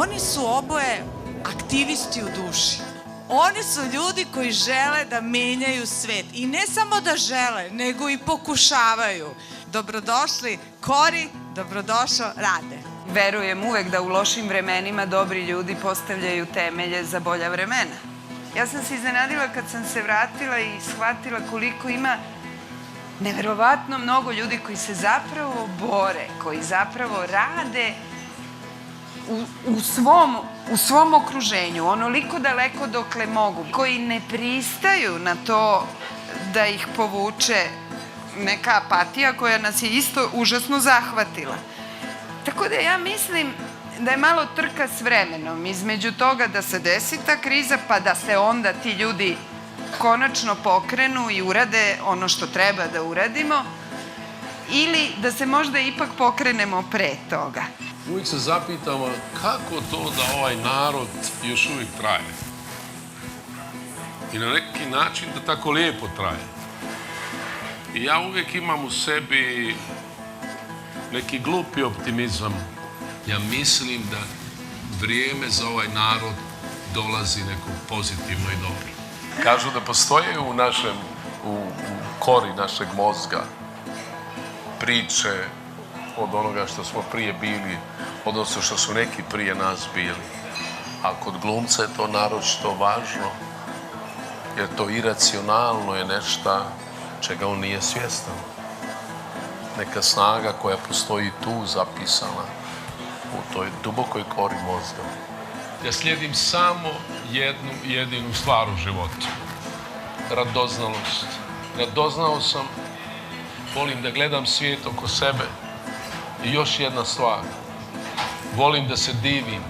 Oni su oboje aktivisti u duši. Oni su ljudi koji žele da menjaju svet. I ne samo da žele, nego i pokušavaju. Dobrodošli Kori, dobrodošao Rade. Verujem uvek da u lošim vremenima dobri ljudi postavljaju temelje za bolja vremena. Ja sam se iznenadila kad sam se vratila i shvatila koliko ima neverovatno mnogo ljudi koji se zapravo bore, koji zapravo rade u svom okruženju, onoliko daleko dokle mogu, koji ne pristaju na to da ih povuče neka apatija koja nas je isto užasno zahvatila. Tako da ja mislim da je malo trka s vremenom između toga da se desi ta kriza pa da se onda ti ljudi konačno pokrenu i urade ono što treba da uradimo ili da se možda ipak pokrenemo pre toga. Uvijek se zapitamo kako to da ovaj narod još uvijek traje. I na neki način da tako lijepo traje. I ja uvijek imam u sebi neki glupi optimizam. Ja mislim da vrijeme za ovaj narod dolazi neko pozitivno i dobro. Kažu da postoje u kori našeg mozga priče od onoga što smo prije bili, odnosno što su neki prije nas bili. A kod glumca je to naročito važno, jer to iracionalno je nešto čega on nije svjestan. Neka snaga koja postoji tu zapisana u toj dubokoj kori mozga. Ja slijedim samo jednu jedinu stvar u životu. Radoznalost. Radoznao sam, volim da gledam svijet oko sebe. I još jedna stvar. Volim da se divim.